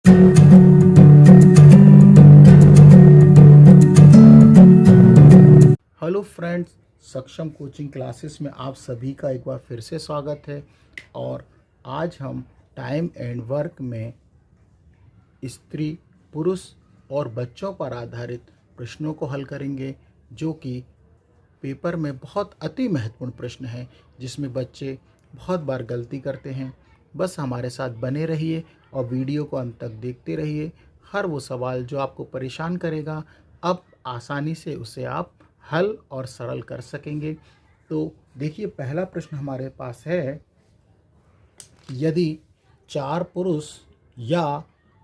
Hello friends, सक्षम coaching classes में आप सभी का एक बार फिर से स्वागत है। और आज हम टाइम एंड वर्क में स्त्री, पुरुष और बच्चों पर आधारित प्रश्नों को हल करेंगे, जो कि पेपर में बहुत अति महत्वपूर्ण प्रश्न हैं, जिसमें बच्चे बहुत बार गलती करते हैं। बस हमारे साथ बने रहिए और वीडियो को अंत तक देखते रहिए। हर वो सवाल जो आपको परेशान करेगा, अब आसानी से उसे आप हल और सरल कर सकेंगे। तो देखिए, पहला प्रश्न हमारे पास है, यदि 4 पुरुष या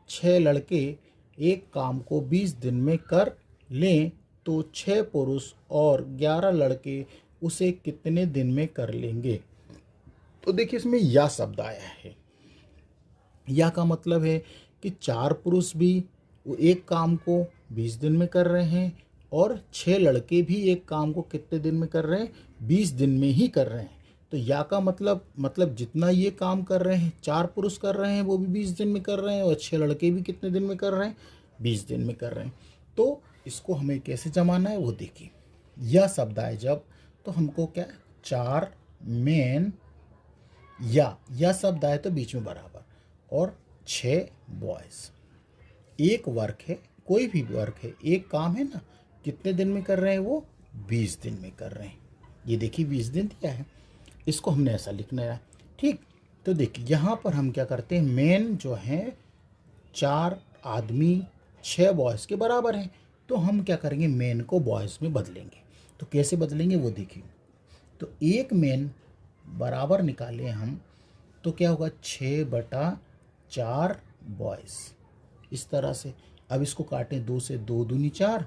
6 लड़के एक काम को 20 दिन में कर लें तो 6 पुरुष और 11 लड़के उसे कितने दिन में कर लेंगे। तो देखिए, इसमें या शब्द आया है। या का मतलब है कि 4 पुरुष भी वो एक काम को 20 दिन में कर रहे हैं और 6 लड़के भी एक काम को कितने दिन में कर रहे हैं, 20 दिन में ही कर रहे हैं। तो या का मतलब जितना ये काम कर रहे हैं, 4 पुरुष कर रहे हैं वो भी 20 दिन में कर रहे हैं और 6 लड़के भी कितने दिन में कर रहे हैं, 20 दिन में कर रहे हैं। तो इसको हमें कैसे जमाना है वो देखिए। यह शब्द आए जब, तो हमको क्या, 4 मेन या शब्द आए तो बीच में बराबर और 6 बॉयज़। एक वर्क है, कोई भी वर्क है, एक काम है ना, कितने दिन में कर रहे हैं वो, 20 दिन में कर रहे हैं। ये देखिए 20 दिन दिया है, इसको हमने ऐसा लिखना है। ठीक, तो देखिए यहाँ पर हम क्या करते हैं, मेन जो है 4 आदमी 6 बॉयज़ के बराबर हैं, तो हम क्या करेंगे, मेन को बॉयज़ में बदलेंगे। तो कैसे बदलेंगे वो देखिए। तो एक मेन बराबर निकालें हम, तो क्या होगा, 6/4 बॉयज़, इस तरह से। अब इसको काटें, 2 से 2 दूनी 4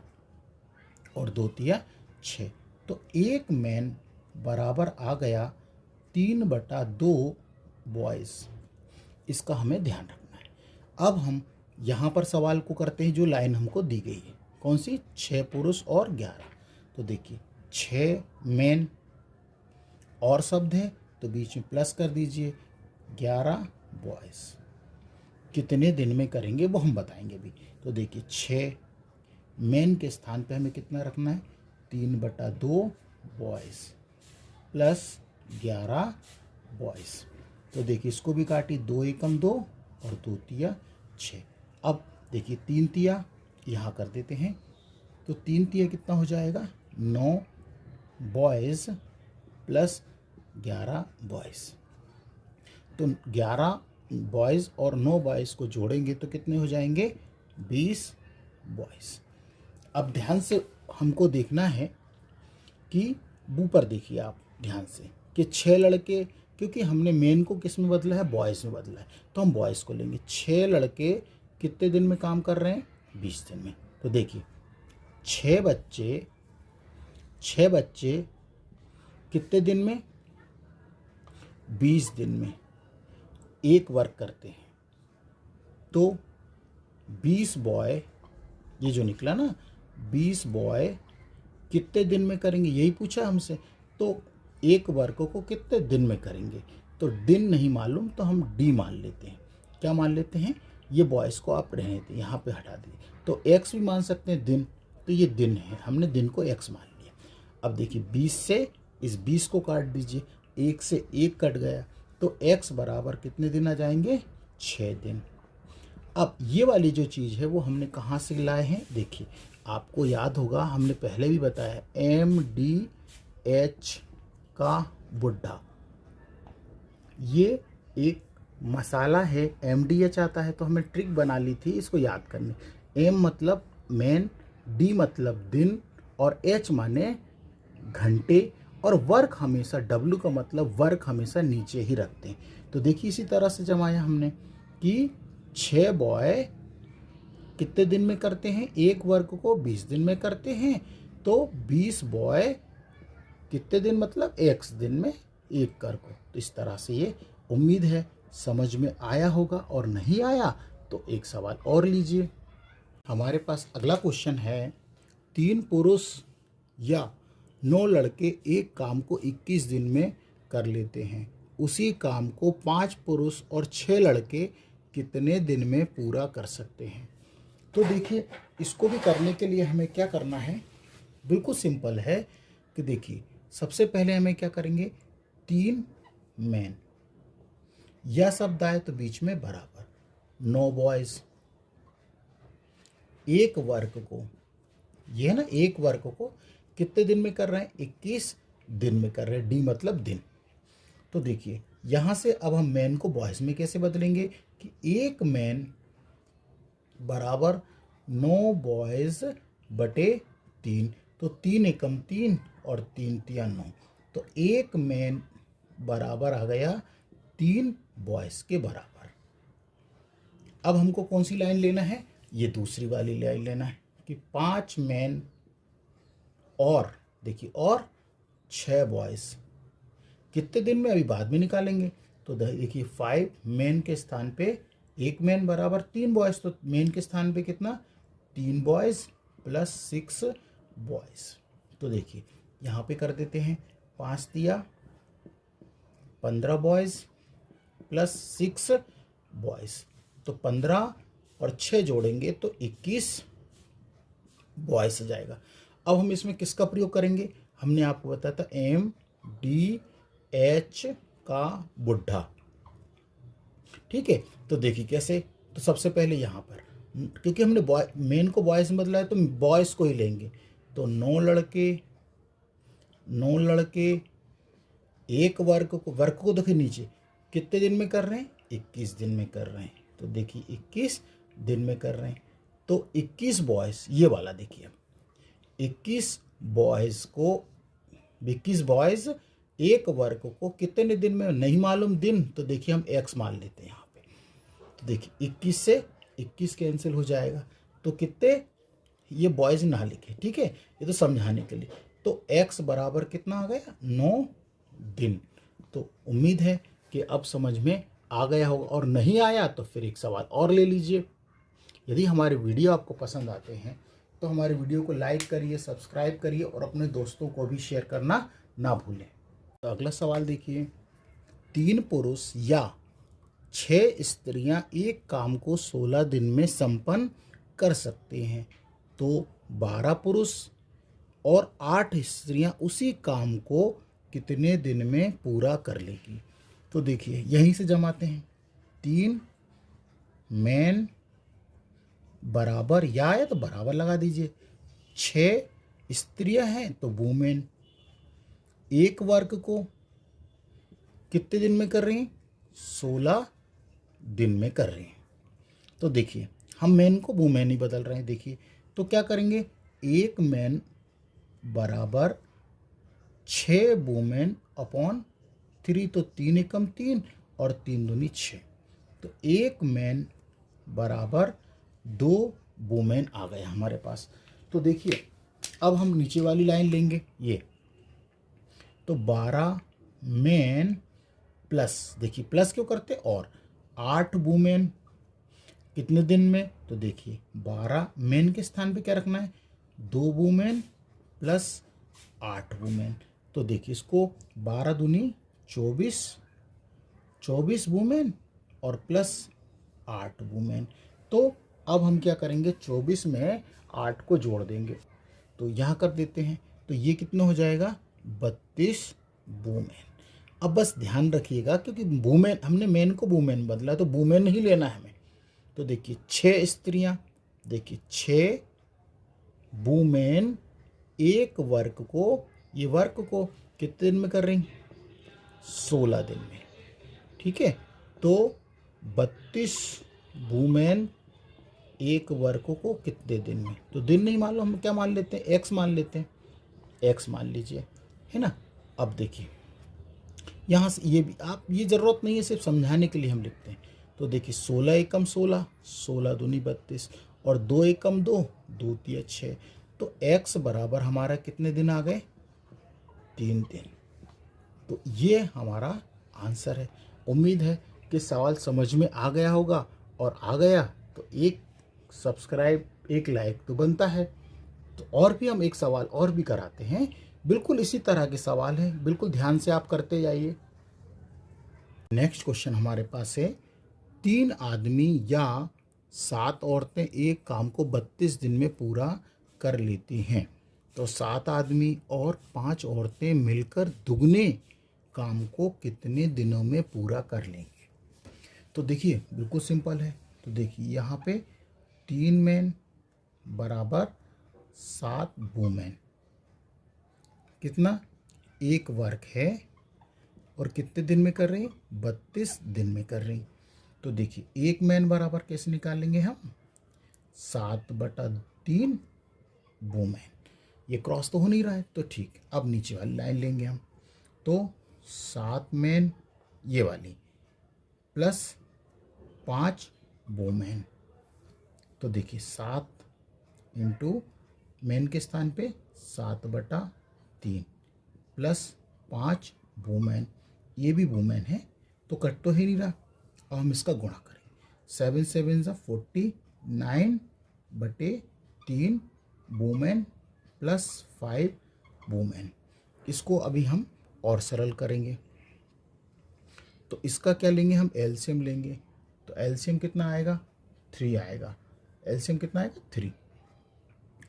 और 2 तिया 6। तो एक मैन बराबर आ गया 3/2 बॉयज़। इसका हमें ध्यान रखना है। अब हम यहाँ पर सवाल को करते हैं, जो लाइन हमको दी गई है, कौन सी, 6 पुरुष और 11। तो देखिए 6 मैन और शब्द है तो बीच में प्लस कर दीजिए, 11 बॉयज़ कितने दिन में करेंगे वो हम बताएंगे भी। तो देखिए 6 मेन के स्थान पे हमें कितना रखना है, 3/2 बॉयज़ प्लस 11 बॉयज़। तो देखिए इसको भी काटी, 2 एकम 2 और 2 तिया 6। अब देखिए 3 तिया यहाँ कर देते हैं, तो 3 तिया कितना हो जाएगा, 9 बॉयज़ प्लस 11 बॉयज़। तो 11 बॉयज़ और 9 बॉयज़ को जोड़ेंगे तो कितने हो जाएंगे, 20 बॉयज़। अब ध्यान से हमको देखना है कि ऊपर देखिए आप ध्यान से कि 6 लड़के, क्योंकि हमने मेन को किस में बदला है, बॉयज़ में बदला है, तो हम बॉयज़ को लेंगे। 6 लड़के कितने दिन में काम कर रहे हैं, 20 दिन में। तो देखिए 6 बच्चे कितने दिन में, 20 दिन में एक वर्क करते हैं। तो 20 बॉय, ये जो निकला ना, 20 बॉय कितने दिन में करेंगे, यही पूछा हमसे। तो एक वर्क को कितने दिन में करेंगे, तो दिन नहीं मालूम तो हम डी मान लेते हैं। क्या मान लेते हैं, ये बॉयज़ को आप रहने दें, यहाँ पे हटा दिए, तो एक्स भी मान सकते हैं दिन, तो ये दिन है, हमने दिन को एक्स मान लिया। अब देखिए 20 से इस 20 को काट दीजिए, 1 से 1 कट गया, तो x बराबर कितने दिन आ जाएंगे, 6 दिन। अब ये वाली जो चीज़ है वो हमने कहाँ से लाए हैं, देखिए आपको याद होगा, हमने पहले भी बताया, MDH का बुड्ढा, ये एक मसाला है। MDH आता है तो हमें ट्रिक बना ली थी इसको याद करने। M मतलब मैन, D मतलब दिन और H माने घंटे, और वर्क हमेशा, W का मतलब वर्क हमेशा नीचे ही रखते हैं। तो देखिए इसी तरह से जमाया हमने कि 6 बॉय कितने दिन में करते हैं, एक वर्क को 20 दिन में करते हैं, तो 20 बॉय कितने दिन, मतलब x दिन में एक कर को। तो इस तरह से ये, उम्मीद है समझ में आया होगा, और नहीं आया तो एक सवाल और लीजिए। हमारे पास अगला क्वेश्चन है, 3 पुरुष या 9 लड़के एक काम को 21 दिन में कर लेते हैं, उसी काम को 5 पुरुष और 6 लड़के कितने दिन में पूरा कर सकते हैं। तो देखिए, इसको भी करने के लिए हमें क्या करना है, बिल्कुल सिंपल है कि देखिए सबसे पहले हमें क्या करेंगे, 3 मैन, यह शब्द आए तो बीच में बराबर, 9 बॉयज़, एक वर्क को, ये है ना, एक वर्क को कितने दिन में कर रहे हैं, 21 दिन में कर रहे हैं, डी मतलब दिन। तो देखिए यहाँ से अब हम मैन को बॉयज़ में कैसे बदलेंगे कि एक मैन बराबर 9 बॉयज़ बटे 3, तो 3 एकम 3 और 3 तिया 9, तो एक मैन बराबर आ गया 3 बॉयज़ के बराबर। अब हमको कौन सी लाइन लेना है, ये दूसरी वाली लाइन लेना है कि 5 मैन और देखिए और 6 बॉयज़ कितने दिन में, अभी बाद में निकालेंगे। तो देखिए 5 मैन के स्थान पे एक मैन बराबर 3 बॉयज़, तो मैन के स्थान पे कितना, 3 बॉयज़ प्लस 6 बॉयज़। तो देखिए यहाँ पे कर देते हैं 5 दिया 15 बॉयज़ प्लस 6 बॉयज़, तो 15 और 6 जोड़ेंगे तो 21 बॉयज़ आ जाएगा। अब हम इसमें किसका प्रयोग करेंगे, हमने आपको बताया था MDH का बुढ़ा, ठीक है। तो देखिए कैसे, तो सबसे पहले यहाँ पर क्योंकि हमने मेन को बॉयज़ में बदला है तो बॉयज़ को ही लेंगे, तो 9 लड़के एक वर्ग को देखिए नीचे कितने दिन में कर रहे हैं, 21 दिन में कर रहे हैं, तो देखिए 21 दिन में कर रहे हैं, तो 21 बॉयज़, ये वाला देखिए 21 बॉयज़ एक वर्ग को कितने दिन में, नहीं मालूम दिन, तो देखिए हम x मान लेते हैं यहाँ पे, तो देखिए 21 से 21 कैंसिल हो जाएगा, तो कितने, ये बॉयज़ ना लिखे, ठीक है, ये तो समझाने के लिए, तो x बराबर कितना आ गया, 9 दिन। तो उम्मीद है कि अब समझ में आ गया होगा, और नहीं आया तो फिर एक सवाल और ले लीजिए। यदि हमारे वीडियो आपको पसंद आते हैं तो हमारे वीडियो को लाइक करिए, सब्सक्राइब करिए और अपने दोस्तों को भी शेयर करना ना भूलें। तो अगला सवाल देखिए, 3 पुरुष या 6 स्त्रियां एक काम को 16 दिन में संपन्न कर सकते हैं, तो 12 पुरुष और 8 स्त्रियां उसी काम को कितने दिन में पूरा कर लेगी। तो देखिए यहीं से जमाते हैं, 3 मैन बराबर, या है तो बराबर लगा दीजिए, 6 स्त्रियां हैं तो वुमेन, एक वर्ग को कितने दिन में कर रही हैं, 16 दिन में कर रही हैं। तो देखिए हम मैन को वुमेन ही बदल रहे हैं, देखिए तो क्या करेंगे, एक मैन बराबर 6 वुमेन अपॉन 3, तो 3 एकम 3 और 3 दूनी 6, तो एक मैन बराबर 2 वुमेन आ गया हमारे पास। तो देखिए अब हम नीचे वाली लाइन लेंगे, ये तो 12 मैन प्लस, देखिए प्लस क्यों करते, और 8 वुमेन कितने दिन में, तो देखिए 12 मैन के स्थान पे क्या रखना है, 2 वुमेन प्लस 8 वुमेन, तो देखिए इसको 12 दूनी 24 वुमेन और प्लस 8 वुमेन। तो अब हम क्या करेंगे, 24 में 8 को जोड़ देंगे, तो यहाँ कर देते हैं, तो ये कितना हो जाएगा, 32 वुमेन। अब बस ध्यान रखिएगा क्योंकि वुमेन, हमने मैन को वुमेन बदला तो वुमेन नहीं लेना है हमें। तो देखिए 6 स्त्रियां, देखिए 6 वुमेन एक वर्ग को, ये वर्ग को कितने दिन में कर रही, 16 दिन में, ठीक है। तो 32 वुमेन एक वर्ग को कितने दिन में, तो दिन नहीं मालूम, हम क्या मान लेते हैं, x मान लेते हैं, x मान लीजिए, है ना। अब देखिए यहाँ से ये भी, आप ये ज़रूरत नहीं है, सिर्फ समझाने के लिए हम लिखते हैं। तो देखिए 16 एकम 16, 16 दूनी 32 और 2 एकम 2, 2 तिया 6, तो x बराबर हमारा कितने दिन आ गए, 3 दिन। तो ये हमारा आंसर है। उम्मीद है कि सवाल समझ में आ गया होगा, और आ गया तो एक सब्सक्राइब, एक लाइक तो बनता है। तो और भी हम एक सवाल और भी कराते हैं, बिल्कुल इसी तरह के सवाल हैं, बिल्कुल ध्यान से आप करते जाइए। नेक्स्ट क्वेश्चन हमारे पास है, 3 आदमी या 7 औरतें एक काम को 32 दिन में पूरा कर लेती हैं, तो 7 आदमी और 5 औरतें मिलकर दुगने काम को कितने दिनों में पूरा कर लेंगे। तो देखिए बिल्कुल सिंपल है। तो देखिए यहाँ पे 3 मैन बराबर 7 वूमेन, कितना, एक वर्क है और कितने दिन में कर रही हैं, 32 दिन में कर रही। तो देखिए एक मैन बराबर कैसे निकालेंगे हम, 7/3 वूमेन। ये क्रॉस तो हो नहीं रहा है, तो ठीक, अब नीचे वाली लाइन लेंगे हम। तो 7 मैन ये वाली प्लस 5 वूमेन। तो देखिए 7 इंटू मैन के स्थान पे 7/3 प्लस 5 वूमेन, ये भी वूमेन है तो कट तो ही नहीं रहा। अब हम इसका गुणा करें, 7 7 49/3 वूमेन प्लस 5 वूमेन। इसको अभी हम और सरल करेंगे, तो इसका क्या लेंगे हम, एलसीएम लेंगे। तो एलसीएम कितना आएगा, 3 आएगा। एलसीएम कितना आएगा, 3।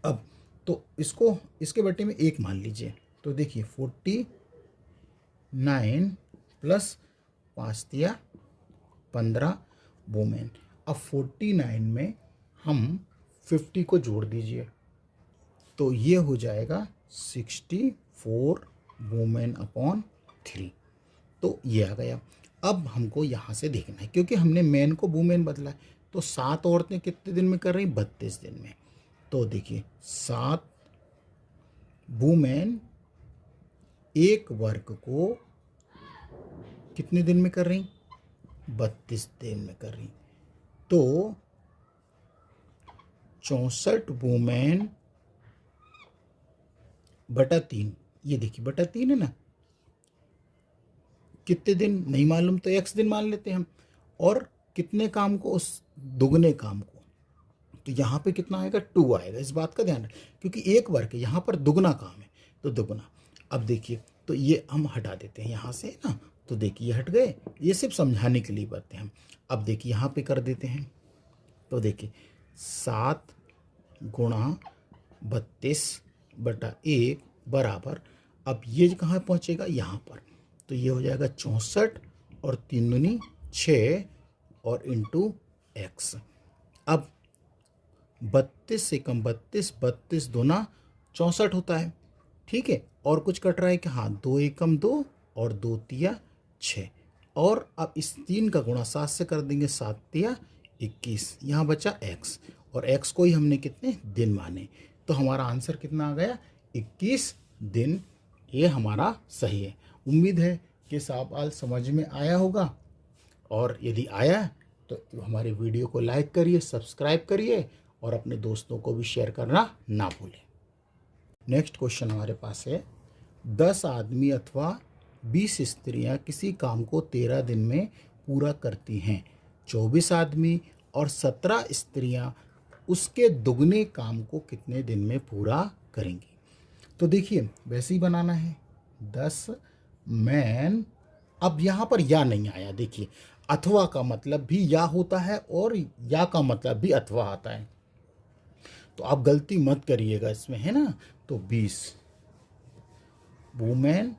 अब तो इसको इसके बटे में 1 मान लीजिए। तो देखिए 49 प्लस 5 दिया 15 वूमेन। अब 49 में हम 50 को जोड़ दीजिए, तो ये हो जाएगा 64 वूमेन अपॉन 3। तो ये आ गया। अब हमको यहाँ से देखना है, क्योंकि हमने मैन को वूमेन बदला है, तो 7 औरतें कितने दिन में कर रही, 32 दिन में। तो देखिए 7 वूमेन एक वर्क को कितने दिन में कर रही, 32 दिन में कर रही। तो 64 वूमेन बटा 3, ये देखिए बटा 3 है ना, कितने दिन नहीं मालूम तो x दिन मान लेते हैं हम, और कितने काम को, उस दुगने काम को। तो यहाँ पे कितना आएगा, 2 आएगा। इस बात का ध्यान रखें, क्योंकि एक वर्क है, यहाँ पर दुगना काम है तो दुगना। अब देखिए तो ये हम हटा देते हैं यहाँ से ना, तो देखिए ये हट गए, ये सिर्फ समझाने के लिए बात है हम। अब देखिए यहाँ पे कर देते हैं, तो देखिए 7 गुणा 32/1 बराबर, अब ये कहाँ पहुँचेगा, यहाँ पर। तो ये हो जाएगा 64 और 3 दूनी 6 और इंटू x। अब 32 से कम 32, 32 दूना 64 होता है, ठीक है। और कुछ कट रहा है कि हाँ, 2 एकम 2 और 2 तिया 6। और अब इस 3 का गुणा 7 से कर देंगे, 7 तिया 21। यहाँ बचा x, और x को ही हमने कितने दिन माने, तो हमारा आंसर कितना आ गया, 21 दिन। ये हमारा सही है। उम्मीद है कि सवाल समझ में आया होगा, और यदि आया तो हमारे वीडियो को लाइक करिए, सब्सक्राइब करिए और अपने दोस्तों को भी शेयर करना ना भूलें। नेक्स्ट क्वेश्चन हमारे पास है, 10 आदमी अथवा 20 स्त्रियां किसी काम को 13 दिन में पूरा करती हैं। 24 आदमी और 17 स्त्रियां उसके दुगने काम को कितने दिन में पूरा करेंगी। तो देखिए वैसे ही बनाना है, 10 मैन। अब यहाँ पर या नहीं आया, देखिए अथवा का मतलब भी या होता है और या का मतलब भी अथवा आता है, तो आप गलती मत करिएगा इसमें, है ना। तो 20 वुमेन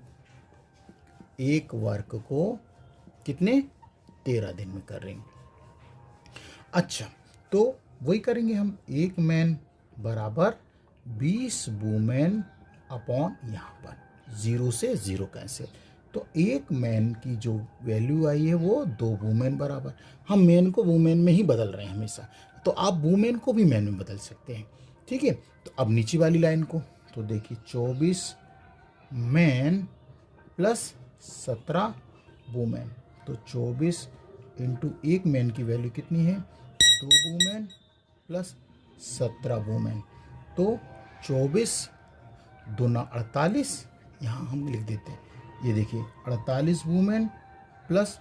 एक वर्क को कितने 13 दिन में कर रही। अच्छा, तो वही करेंगे हम, एक मैन बराबर 20 वुमेन अपॉन यहाँ पर 0 से 0 कैंसिल, तो एक मैन की जो वैल्यू आई है वो 2 वुमेन बराबर। हम मैन को वुमेन में ही बदल रहे हैं हमेशा, तो आप वुमेन को भी मैन में बदल सकते हैं, ठीक है। तो अब नीचे वाली लाइन को, तो देखिए 24 मैन प्लस 17 वुमेन, तो 24 इंटू एक मैन की वैल्यू कितनी है, 2 वुमेन प्लस 17 वुमेन, तो 24 दूना 48, यहाँ हम लिख देते हैं, ये देखिए 48 वुमेन प्लस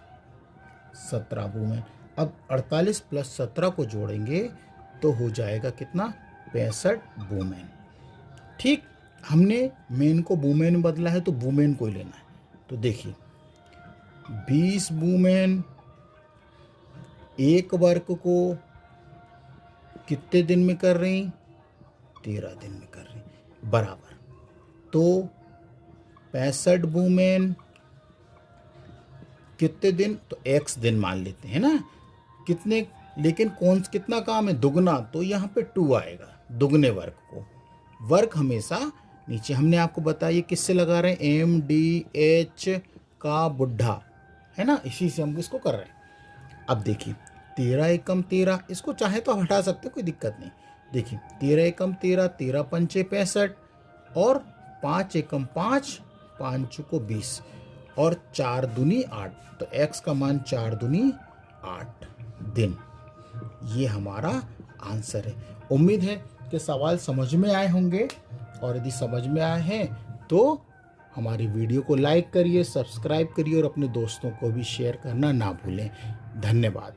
17 वुमेन। अब 48 प्लस 17 को जोड़ेंगे तो हो जाएगा कितना, 65 वुमेन। ठीक, हमने मेन को वुमेन में बदला है तो वुमेन को ही लेना है। तो देखिए 20 वुमेन एक वर्क को कितने दिन में कर रही? 13 दिन में कर रही, बराबर। तो 65 वुमेन कितने दिन? तो x दिन मान लेते हैं ना, कितने, लेकिन कितना काम है? दुगना, तो यहाँ पे 2 आएगा, दुगने वर्क को। वर्क हमेशा नीचे, हमने आपको बताया किससे लगा रहे हैं, MDH का बुढ़ा, है ना, इसी से हम इसको कर रहे हैं। अब देखिए 13 एकम 13, इसको चाहे तो आप हटा सकते हो, कोई दिक्कत नहीं। देखिए 13 एकम 13, 13 पंचे 65 और 5 एकम 5, 5 को 20 और 4 दूनी 8, तो x का मान 4 दूनी 8 दिन। ये हमारा आंसर है। उम्मीद है कि सवाल समझ में आए होंगे, और यदि समझ में आए हैं तो हमारी वीडियो को लाइक करिए, सब्सक्राइब करिए और अपने दोस्तों को भी शेयर करना ना भूलें। धन्यवाद।